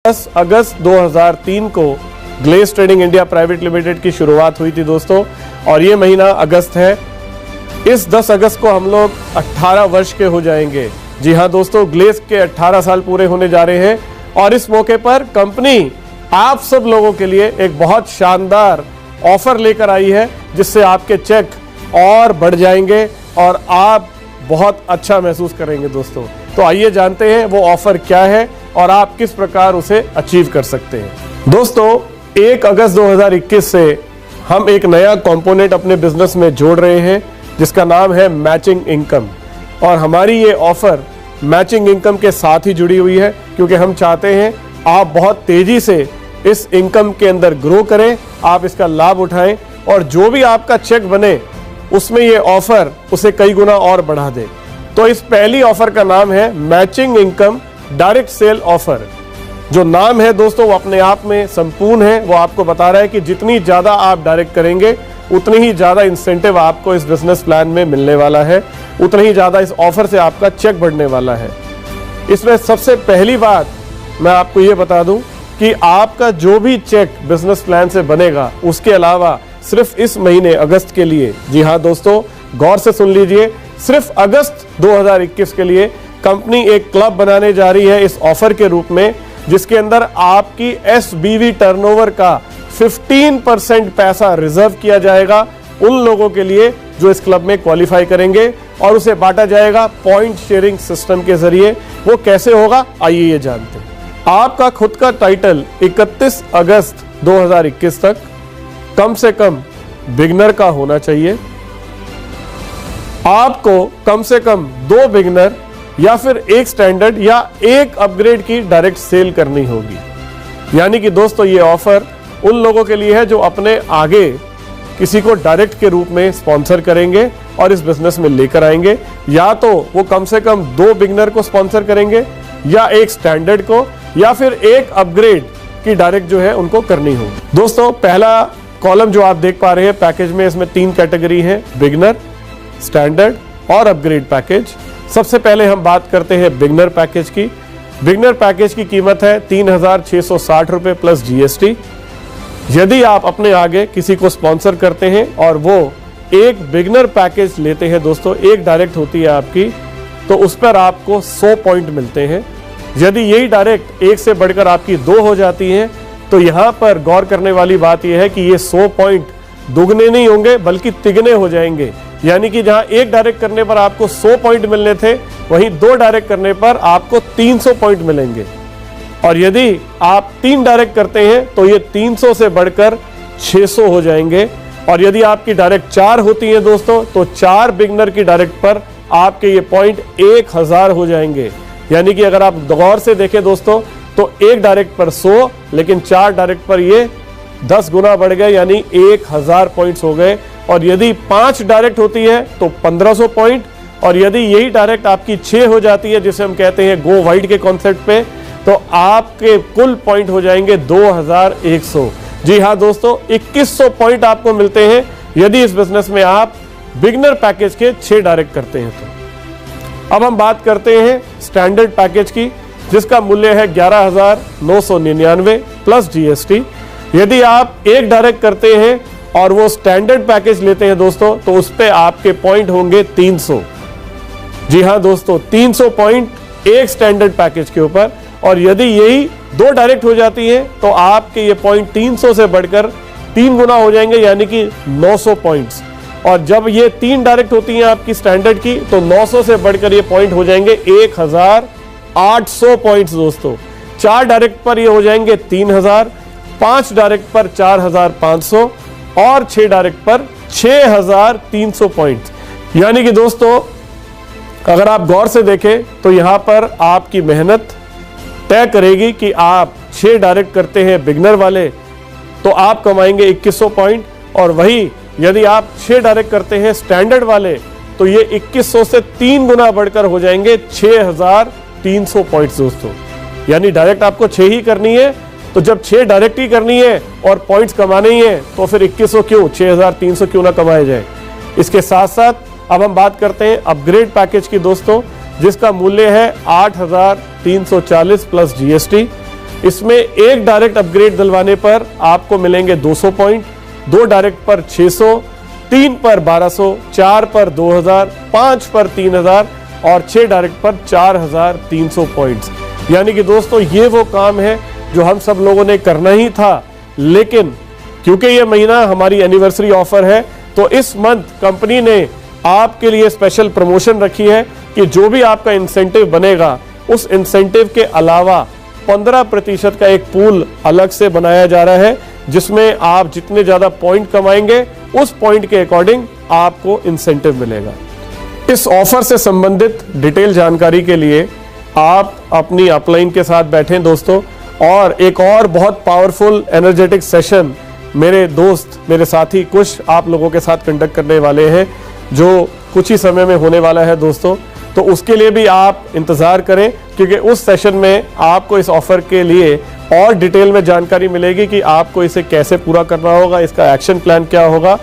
10 अगस्त 2003 को glaze trading India private limited की शुरुआत हुई थी दोस्तों, और ये महीना अगस्त है। इस 10 अगस्त को हम लोग 18 वर्ष के हो जाएंगे। जी हाँ दोस्तों, ग्लेज के 18 साल पूरे होने जा रहे हैं, और इस मौके पर कंपनी आप सब लोगों के लिए एक बहुत शानदार ऑफर लेकर आई है, जिससे आपके चेक और बढ़ जाएंगे और आप बहुत अच्छा महसूस करेंगे दोस्तों। तो आइए जानते हैं वो ऑफर क्या है और आप किस प्रकार उसे अचीव कर सकते हैं। दोस्तों, 1 अगस्त 2021 से हम एक नया कंपोनेंट अपने बिजनेस में जोड़ रहे हैं, जिसका नाम है मैचिंग इनकम। और हमारी ये ऑफर मैचिंग इनकम के साथ ही जुड़ी हुई है, क्योंकि हम चाहते हैं आप बहुत तेजी से इस इनकम के अंदर ग्रो करें, आप इसका लाभ उठाएं, और जो भी आपका चेक बने उसमें ये ऑफर उसे कई गुना और बढ़ा दे। तो इस पहली ऑफर का नाम है matching income direct cell offer. जो नाम है दोस्तों वो अपने आप में संपूर्ण है। वो आपको बता रहा है कि जितनी ज्यादा आप डायरेक्ट करेंगे उतनी ही ज्यादा इंसेंटिव आपको इस बिजनेस प्लान में मिलने वाला है, उतनी ही ज्यादा इस ऑफर से आपका चेक बढ़ने वाला है। इसमें सबसे पहली बात मैं आपको ये बता दूं कि आपका जो भी चेक बिजनेस प्लान से बनेगा, उसके अलावा सिर्फ इस महीने अगस्त के लिए, जी हाँ दोस्तों गौर से सुन लीजिए, सिर्फ अगस्त 2021 के लिए कंपनी एक क्लब बनाने जा रही है इस ऑफर के रूप में, जिसके अंदर आपकी SBV टर्नओवर का 15% पैसा रिजर्व किया जाएगा उन लोगों के लिए जो इस क्लब में क्वालिफाई करेंगे, और उसे बांटा जाएगा पॉइंट शेयरिंग सिस्टम के जरिए। वो कैसे होगा आइए ये जानते हैं। आपका खुद का टाइटल 31 अगस्त 2021 तक कम से कम बिगनर का होना चाहिए। आपको कम से कम 2 बिगनर या फिर 1 स्टैंडर्ड या 1 अपग्रेड की डायरेक्ट सेल करनी होगी। यानी कि दोस्तों ये ऑफर उन लोगों के लिए है जो अपने आगे किसी को डायरेक्ट के रूप में स्पॉन्सर करेंगे और इस बिजनेस में लेकर आएंगे। या तो वो कम से कम 2 बिगनर को स्पॉन्सर करेंगे, या 1 स्टैंडर्ड को, या फिर 1 अपग्रेड की डायरेक्ट जो है उनको करनी होगी। दोस्तों पहला कॉलम जो आप देख पा रहे हैं पैकेज में, इसमें 3 कैटेगरी है, बिगनर, स्टैंडर्ड और अपग्रेड पैकेज। सबसे पहले हम बात करते हैं बिगनर पैकेज की। बिगनर पैकेज की कीमत है 3660 रुपए प्लस GST। यदि आप अपने आगे किसी को स्पॉन्सर करते हैं और वो एक बिगनर पैकेज लेते हैं दोस्तों, 1 डायरेक्ट होती है आपकी, तो उस पर आपको 100 पॉइंट मिलते हैं। यदि यही डायरेक्ट 1 से बढ़कर आपकी 2 हो जाती हैं, तो यहाँ पर गौर करने वाली बात यह है कि ये 100 पॉइंट दुगने नहीं होंगे बल्कि तिगने हो जाएंगे। यानी कि जहां 1 डायरेक्ट करने पर आपको 100 पॉइंट मिलने थे, वहीं 2 डायरेक्ट करने पर आपको 300 पॉइंट मिलेंगे। और यदि आप 3 डायरेक्ट करते हैं तो ये 300 से बढ़कर 600 हो जाएंगे। और यदि आपकी डायरेक्ट 4 होती है दोस्तों, तो 4 बिगनर की डायरेक्ट पर आपके ये पॉइंट 1000 हो जाएंगे। यानी कि अगर आप गौर से देखें दोस्तों, तो 1 डायरेक्ट पर 100, लेकिन 4 डायरेक्ट पर ये 10 गुना बढ़ गए, यानी 1000 पॉइंट्स हो गए। और यदि 5 डायरेक्ट होती है तो 1500 पॉइंट, और यदि यही डायरेक्ट आपकी 6 हो जाती है, जिसे हम कहते हैं गो वाइड के कॉन्सेप्ट पे, तो आपके कुल पॉइंट हो जाएंगे 2100। जी हाँ दोस्तों, 2100 पॉइंट आपको मिलते हैं यदि इस बिजनेस में आप बिगनर पैकेज के 6 डायरेक्ट करते हैं। तो अब हम बात करते हैं स्टैंडर्ड पैकेज की, जिसका मूल्य है 11999 प्लस GST। यदि आप 1 डायरेक्ट करते हैं और वो स्टैंडर्ड पैकेज लेते हैं दोस्तों, तो उस पे आपके पॉइंट होंगे 300। जी हाँ दोस्तों, 300 पॉइंट 1 स्टैंडर्ड पैकेज के ऊपर। और यदि यही 2 डायरेक्ट हो जाती है तो आपके ये पॉइंट 300 से बढ़कर 3 गुना हो जाएंगे, यानी कि 900 पॉइंट्स। और जब ये 3 डायरेक्ट होती हैं आपकी स्टैंडर्ड की, तो 900 से बढ़कर ये पॉइंट हो जाएंगे 1800 पॉइंट्स दोस्तों। 4 डायरेक्ट पर ये हो जाएंगे 3000, 5 डायरेक्ट पर 4500 और 6 डायरेक्ट पर 6300 पॉइंट। यानी कि दोस्तों अगर आप गौर से देखें तो यहां पर आपकी मेहनत तय करेगी कि आप 6 डायरेक्ट करते हैं बिगनर वाले तो आप कमाएंगे 2100 पॉइंट, और वही यदि आप 6 डायरेक्ट करते हैं स्टैंडर्ड वाले तो ये 2100 से 3 गुना बढ़कर हो जाएंगे 6300 पॉइंट्स दोस्तों। यानी डायरेक्ट आपको 6 ही करनी है, तो जब 6 डायरेक्ट ही करनी है और पॉइंट्स कमाने ही है, तो फिर 2100 क्यों, 6300 क्यों ना कमाए जाए। इसके साथ साथ अब हम बात करते हैं अपग्रेड पैकेज की दोस्तों, जिसका मूल्य है 8340 प्लस GST। इसमें एक डायरेक्ट अपग्रेड दिलवाने पर आपको मिलेंगे 200 पॉइंट, 2 डायरेक्ट पर 600, 3 पर 1200, 4 पर 2000, 5 पर 3000 और 6 डायरेक्ट पर 4300 पॉइंट्स। यानी कि दोस्तों ये वो काम है जो हम सब लोगों ने करना ही था, लेकिन क्योंकि ये महीना हमारी एनिवर्सरी ऑफर है तो इस मंथ कंपनी ने आपके लिए स्पेशल प्रमोशन रखी है कि जो भी आपका इंसेंटिव बनेगा उस इंसेंटिव के अलावा 15% का एक पूल अलग से बनाया जा रहा है, जिसमें आप जितने ज्यादा पॉइंट कमाएंगे उस पॉइंट के अकॉर्डिंग आपको इंसेंटिव मिलेगा। इस ऑफर से संबंधित डिटेल जानकारी के लिए आप अपनी अपलाइन के साथ बैठें दोस्तों, और एक और बहुत पावरफुल एनर्जेटिक सेशन मेरे दोस्त, मेरे साथी कुछ आप लोगों के साथ कंडक्ट करने वाले हैं, जो कुछ ही समय में होने वाला है दोस्तों। तो उसके लिए भी आप इंतजार करें, क्योंकि उस सेशन में आपको इस ऑफर के लिए और डिटेल में जानकारी मिलेगी कि आपको इसे कैसे पूरा करना होगा, इसका एक्शन प्लान क्या होगा,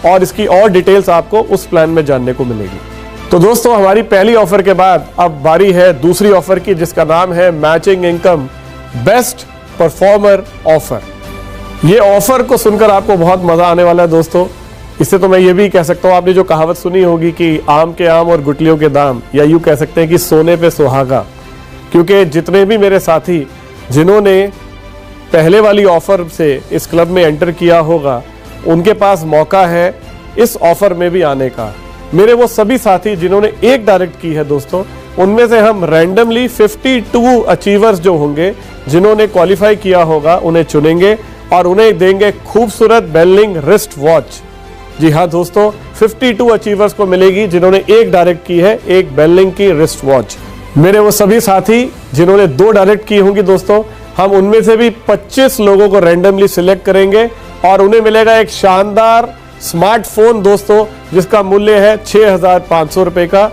और इसकी और डिटेल्स आपको उस प्लान में जानने को मिलेगी। तो दोस्तों हमारी पहली ऑफर के बाद अब बारी है दूसरी ऑफर की, जिसका नाम है matching income best performer offer. ये ऑफर को सुनकर आपको बहुत मजा आने वाला है दोस्तों। इससे तो मैं ये भी कह सकता हूँ, आपने जो कहावत सुनी होगी कि आम के आम और गुटलियों के दाम, या यूं कह सकते हैं कि सोने पे सुहागा, क्योंकि जितने भी मेरे साथी जिन्होंने पहले वाली ऑफर से इस क्लब में एंटर किया होगा उनके पास मौका है इस ऑफर में भी आने का। मेरे वो सभी साथी जिन्होंने एक डायरेक्ट की है दोस्तों, उनमें से हम रैंडमली 52 अचीवर्स जो होंगे, जिन्होंने क्वालिफाई किया होगा, उन्हें चुनेंगे और उन्हें देंगे खूबसूरत बेलिंग रिस्ट वॉच। जी हाँ दोस्तों, 52 अचीवर्स को मिलेगी जिन्होंने एक डायरेक्ट की है, एक बेलिंग की रिस्ट वॉच। मेरे वो सभी साथी जिन्होंने 2 डायरेक्ट की होंगी दोस्तों, हम उनमें से भी 25 लोगों को रैंडमली सिलेक्ट करेंगे और उन्हें मिलेगा एक शानदार स्मार्टफोन दोस्तों, जिसका मूल्य है 6500 रुपए का।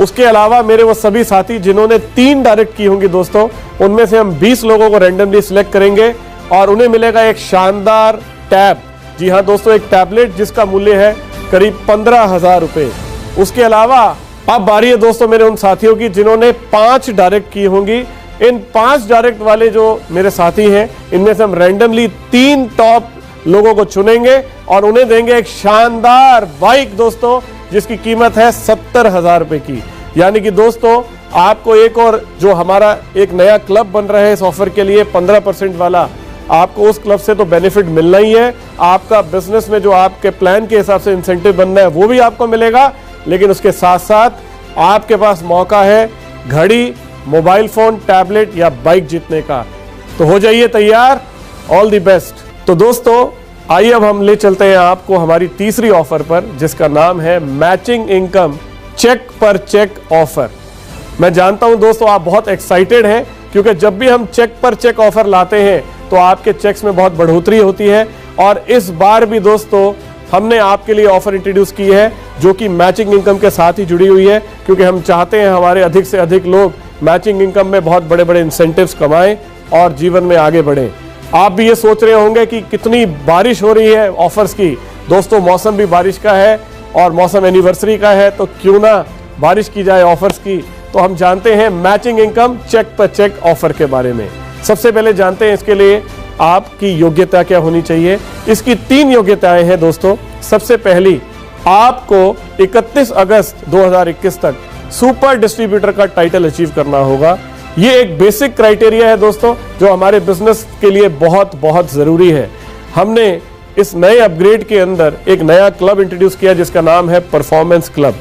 उसके अलावा मेरे वो सभी साथी जिन्होंने 3 डायरेक्ट की होंगी दोस्तों, उनमें से हम 20 लोगों को रैंडमली सिलेक्ट करेंगे और उन्हें मिलेगा एक शानदार टैब। जी हाँ दोस्तों, एक टैबलेट जिसका मूल्य है करीब 15,000 रुपए। उसके अलावा अब बारी है दोस्तों मेरे उन साथियों की जिन्होंने 5 डायरेक्ट की होंगी। इन 5 डायरेक्ट वाले जो मेरे साथी हैं, इनमें से हम रैंडमली 3 टॉप लोगों को चुनेंगे और उन्हें देंगे एक शानदार बाइक दोस्तों, जिसकी कीमत है 70,000 रुपए की। यानी कि दोस्तों आपको एक और जो हमारा एक नया क्लब बन रहा है इस ऑफर के लिए 15% वाला, आपको उस क्लब से तो बेनिफिट मिलना ही है। आपका बिजनेस में जो आपके प्लान के हिसाब से इंसेंटिव बनना है वो भी आपको मिलेगा, लेकिन उसके साथ साथ आपके पास मौका है घड़ी, मोबाइल फोन, टैबलेट या बाइक जीतने का। तो हो जाइए तैयार, ऑल द बेस्ट। तो दोस्तों आइए अब हम ले चलते हैं आपको हमारी तीसरी ऑफर पर, जिसका नाम है मैचिंग इनकम चेक पर चेक ऑफर। मैं जानता हूं दोस्तों आप बहुत एक्साइटेड हैं, क्योंकि जब भी हम चेक पर चेक ऑफर लाते हैं तो आपके चेक्स में बहुत बढ़ोतरी होती है, और इस बार भी दोस्तों हमने आपके लिए ऑफर इंट्रोड्यूस की है जो कि मैचिंग इनकम के साथ ही जुड़ी हुई है, क्योंकि हम चाहते हैं हमारे अधिक से अधिक लोग मैचिंग इनकम में बहुत बड़े बड़े इंसेंटिव्स कमाएं और जीवन में आगे बढ़ें। आप भी ये सोच रहे होंगे कि कितनी बारिश हो रही है ऑफर्स की। दोस्तों मौसम भी बारिश का है और मौसम एनिवर्सरी का है, तो क्यों ना बारिश की जाए ऑफर्स की। तो हम जानते हैं मैचिंग इनकम चेक पर चेक ऑफर के बारे में। सबसे पहले जानते हैं इसके लिए आपकी योग्यता क्या होनी चाहिए। इसकी 3 योग्यताएं हैं दोस्तों। सबसे पहली, आपको 31 अगस्त 2021 तक सुपर डिस्ट्रीब्यूटर का टाइटल अचीव करना होगा। ये एक बेसिक क्राइटेरिया है दोस्तों, जो हमारे बिजनेस के लिए बहुत बहुत जरूरी है। हमने इस नए अपग्रेड के अंदर एक नया क्लब इंट्रोड्यूस किया जिसका नाम है परफॉर्मेंस क्लब,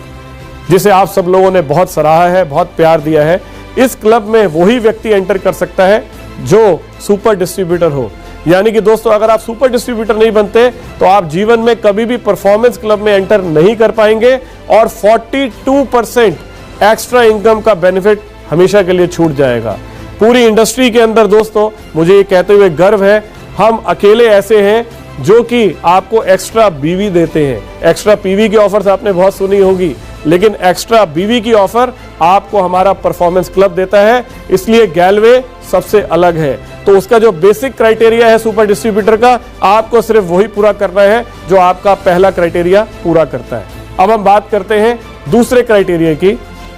जिसे आप सब लोगों ने बहुत सराहा है, बहुत प्यार दिया है। इस क्लब में वही व्यक्ति एंटर कर सकता है जो सुपर डिस्ट्रीब्यूटर हो। यानी कि दोस्तों अगर आप सुपर डिस्ट्रीब्यूटर नहीं बनते तो आप जीवन में कभी भी परफॉर्मेंस क्लब में एंटर नहीं कर पाएंगे, और 42% एक्स्ट्रा इनकम का बेनिफिट हमेशा के लिए छूट जाएगा। पूरी इंडस्ट्री के अंदर दोस्तों मुझे ये कहते हुए गर्व है, हम अकेले ऐसे हैं जो कि आपको एक्स्ट्रा बीवी देते हैं। एक्स्ट्रा पीवी की ऑफर्स आपने बहुत सुनी होगी, लेकिन एक्स्ट्रा बीवी की ऑफर आपको हमारा परफॉर्मेंस क्लब देता है, इसलिए गैलवे सबसे अलग है। तो उसका जो बेसिक क्राइटेरिया है सुपर डिस्ट्रीब्यूटर का, आपको सिर्फ वही पूरा करना है जो आपका पहला क्राइटेरिया पूरा करता है। अब हम बात करते हैं दूसरे क्राइटेरिया की।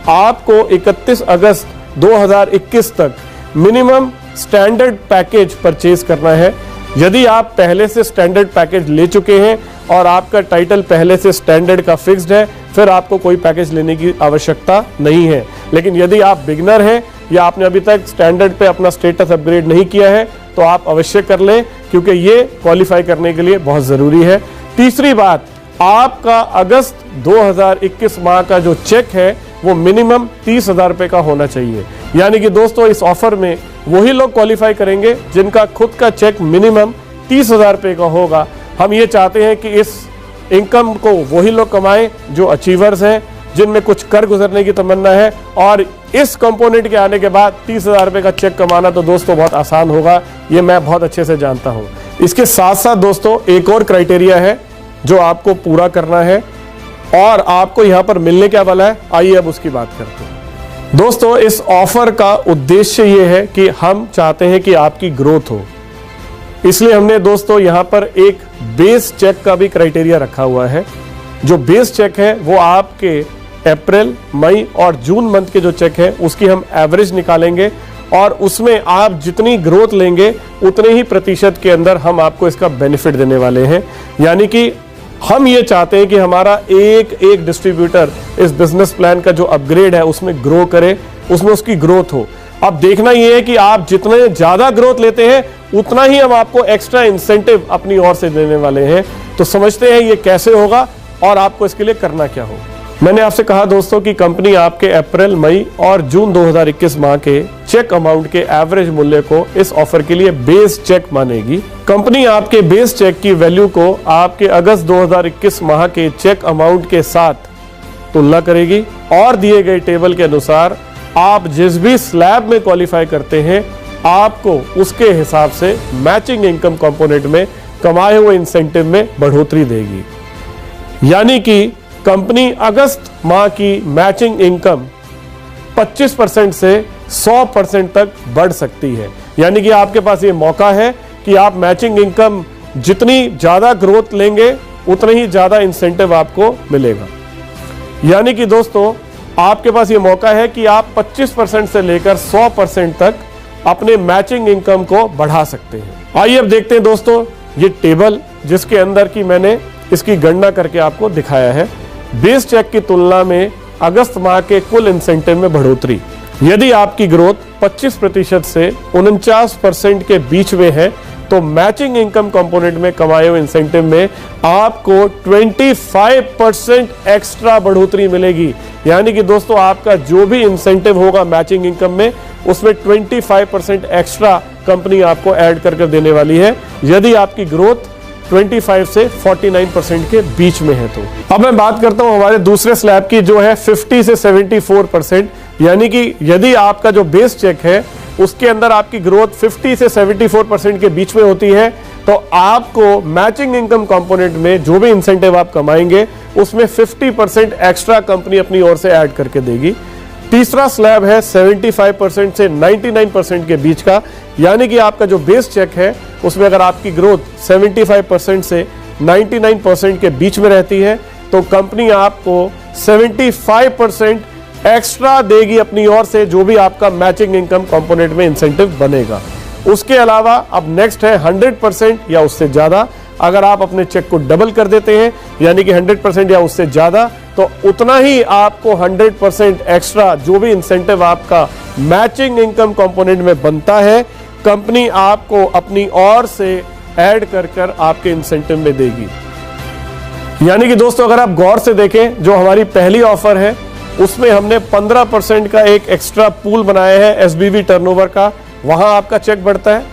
आपको 31 अगस्त 2021 तक मिनिमम स्टैंडर्ड पैकेज परचेज करना है। यदि आप पहले से स्टैंडर्ड पैकेज ले चुके हैं और आपका टाइटल पहले से स्टैंडर्ड का फिक्स्ड है, फिर आपको कोई पैकेज लेने की आवश्यकता नहीं है। लेकिन यदि आप बिगनर हैं या आपने अभी तक स्टैंडर्ड पे अपना स्टेटस अपग्रेड नहीं किया है तो आप अवश्य कर लें, क्योंकि ये क्वालिफाई करने के लिए बहुत ज़रूरी है। तीसरी बात, आपका अगस्त 2021 माह का जो चेक है वो मिनिमम 30,000 रुपये का होना चाहिए। यानी कि दोस्तों इस ऑफर में वही लोग क्वालिफाई करेंगे जिनका खुद का चेक मिनिमम 30,000 रुपये का होगा। हम ये चाहते हैं कि इस इनकम को वही लोग कमाएं जो अचीवर्स हैं, जिनमें कुछ कर गुजरने की तमन्ना है। और इस कंपोनेंट के आने के बाद 30,000 रुपये का चेक कमाना तो दोस्तों बहुत आसान होगा, ये मैं बहुत अच्छे से जानता हूँ। इसके साथ साथ दोस्तों एक और क्राइटेरिया है जो आपको पूरा करना है और आपको यहाँ पर मिलने क्या वाला है, आइए अब उसकी बात करते हैं। दोस्तों इस ऑफर का उद्देश्य ये है कि हम चाहते हैं कि आपकी ग्रोथ हो, इसलिए हमने दोस्तों यहाँ पर एक बेस चेक का भी क्राइटेरिया रखा हुआ है। जो बेस चेक है वो आपके अप्रैल, मई और जून मंथ के जो चेक है उसकी हम एवरेज निकालेंगे और उसमें आप जितनी ग्रोथ लेंगे उतने ही प्रतिशत के अंदर हम आपको इसका बेनिफिट देने वाले हैं। यानी कि हम ये चाहते हैं कि हमारा एक एक डिस्ट्रीब्यूटर इस बिजनेस प्लान का जो अपग्रेड है उसमें ग्रो करे, उसमें उसकी ग्रोथ हो। अब देखना ये है कि आप जितने ज्यादा ग्रोथ लेते हैं उतना ही हम आपको एक्स्ट्रा इंसेंटिव अपनी ओर से देने वाले हैं। तो समझते हैं ये कैसे होगा और आपको इसके लिए करना क्या होगा। मैंने आपसे कहा दोस्तों कि कंपनी आपके अप्रैल, मई और जून 2021 माह के चेक अमाउंट के एवरेज मूल्य को इस ऑफर के लिए बेस चेक मानेगी। कंपनी आपके बेस चेक की वैल्यू को आपके अगस्त 2021 माह के चेक अमाउंट के साथ तुलना करेगी और दिए गए टेबल के अनुसार आप जिस भी स्लैब में क्वालिफाई करते हैं आपको उसके हिसाब से मैचिंग इनकम कंपोनेंट में कमाए हुए इंसेंटिव में बढ़ोतरी देगी। यानी कि कंपनी अगस्त माह की मैचिंग इनकम 25% से 100% तक बढ़ सकती है। यानी कि आपके पास ये मौका है कि आप मैचिंग इनकम जितनी ज्यादा ग्रोथ लेंगे उतना ही ज्यादा इंसेंटिव आपको मिलेगा। यानी कि दोस्तों आपके पास ये मौका है कि आप 25% से लेकर 100% तक अपने मैचिंग इनकम को बढ़ा सकते हैं। आइए अब देखते हैं दोस्तों ये टेबल जिसके अंदर की मैंने इसकी गणना करके आपको दिखाया है। बेस चेक की तुलना में अगस्त माह के कुल इंसेंटिव में बढ़ोतरी। यदि आपकी ग्रोथ 25% से 49% के बीच में है तो मैचिंग इनकम कंपोनेंट में कमाए हुए इंसेंटिव में आपको 25% एक्स्ट्रा बढ़ोतरी मिलेगी। यानी कि दोस्तों आपका जो भी इंसेंटिव होगा मैचिंग इनकम में उसमें 25% एक्स्ट्रा कंपनी आपको ऐड करके देने वाली है यदि आपकी ग्रोथ 25 से 49% के बीच में है। तो अब मैं बात करता हूं हमारे दूसरे स्लैब की जो है 50 से 74%। यानी कि यदि आपका जो बेस चेक है उसके अंदर आपकी ग्रोथ 50 से 74% के बीच में होती है तो आपको मैचिंग इनकम कंपोनेंट में जो भी इंसेंटिव आप कमाएंगे उसमें 50% एक्स्ट्रा कंपनी अपनी ओर से ऐड करके देगी। तीसरा स्लैब है 75% से 99% के बीच का। यानी कि आपका जो बेस चेक है उसमें अगर आपकी ग्रोथ 75% से 99% के बीच में रहती है तो कंपनी आपको 75% एक्स्ट्रा देगी अपनी ओर से जो भी आपका मैचिंग इनकम कंपोनेंट में इंसेंटिव बनेगा। उसके अलावा अब नेक्स्ट है 100% या उससे ज्यादा। अगर आप अपने चेक को डबल कर देते हैं यानी कि 100% या उससे ज्यादा तो उतना ही आपको 100% एक्स्ट्रा जो भी इंसेंटिव आपका मैचिंग इनकम कंपोनेंट में बनता है कंपनी आपको अपनी ओर से ऐड कर कर आपके इंसेंटिव में देगी। यानी कि दोस्तों अगर आप गौर से देखें जो हमारी पहली ऑफर है उसमें हमने 15% का एक एक्स्ट्रा पूल बनाया है एसबीवी टर्नओवर का, वहां आपका चेक बढ़ता है।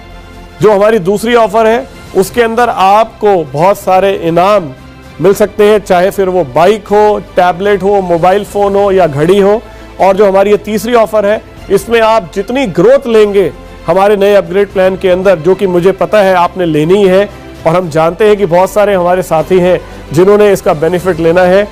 जो हमारी दूसरी ऑफर है उसके अंदर आपको बहुत सारे इनाम मिल सकते हैं, चाहे फिर वो बाइक हो, टैबलेट हो, मोबाइल फोन हो या घड़ी हो। और जो हमारी ये तीसरी ऑफर है इसमें आप जितनी ग्रोथ लेंगे हमारे नए अपग्रेड प्लान के अंदर, जो कि मुझे पता है आपने लेनी है और हम जानते हैं कि बहुत सारे हमारे साथी हैं जिन्होंने इसका बेनिफिट लेना है,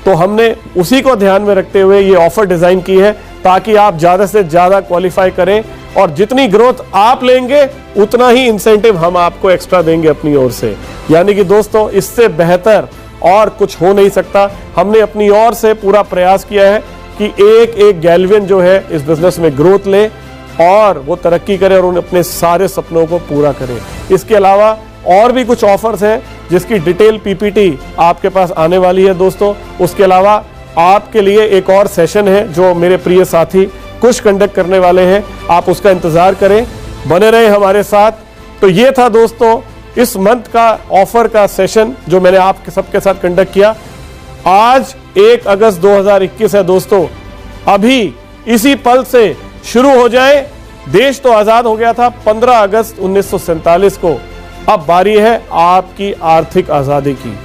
तो हमने उसी को ध्यान में रखते हुए ये ऑफर डिजाइन की है ताकि आप ज्यादा से ज्यादा क्वालिफाई करें और जितनी ग्रोथ आप लेंगे उतना ही इंसेंटिव हम आपको एक्स्ट्रा देंगे अपनी ओर से। यानी कि दोस्तों इससे बेहतर और कुछ हो नहीं सकता। हमने अपनी ओर से पूरा प्रयास किया है कि एक एक गैल्वियन जो है इस बिजनेस में ग्रोथ ले, और वो तरक्की करे और उन अपने सारे सपनों को पूरा करे। इसके अलावा और भी कुछ ऑफर्स हैं जिसकी डिटेल पीपीटी आपके पास आने वाली है दोस्तों। उसके अलावा आपके लिए एक और सेशन है जो मेरे प्रिय साथी कुछ कंडक्ट करने वाले हैं, आप उसका इंतजार करें, बने रहे हमारे साथ। तो ये था दोस्तों इस मंथ का ऑफर का सेशन जो मैंने आप सबके साथ कंडक्ट किया। आज 1 अगस्त 2021 है दोस्तों, अभी इसी पल से शुरू हो जाए। देश तो आजाद हो गया था 15 अगस्त 1947 को, अब बारी है आपकी आर्थिक आजादी की,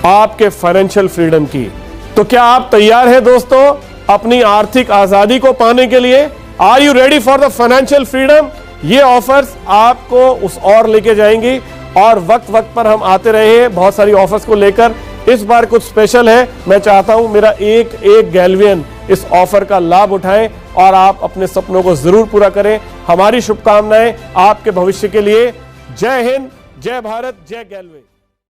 आपके फाइनेंशियल फ्रीडम की। तो क्या आप तैयार हैं दोस्तों अपनी आर्थिक आजादी को पाने के लिए? Are you ready for the financial freedom? ये ऑफर्स आपको उस और लेके जाएंगी और वक्त वक्त पर हम आते रहे हैं बहुत सारी ऑफर्स को लेकर। इस बार कुछ स्पेशल है, मैं चाहता हूं मेरा एक गैल्वियन इस ऑफर का लाभ उठाएं और आप अपने सपनों को जरूर पूरा करें। हमारी शुभकामनाएं आपके भविष्य के लिए। जय हिंद, जय भारत, जय गैल्वे।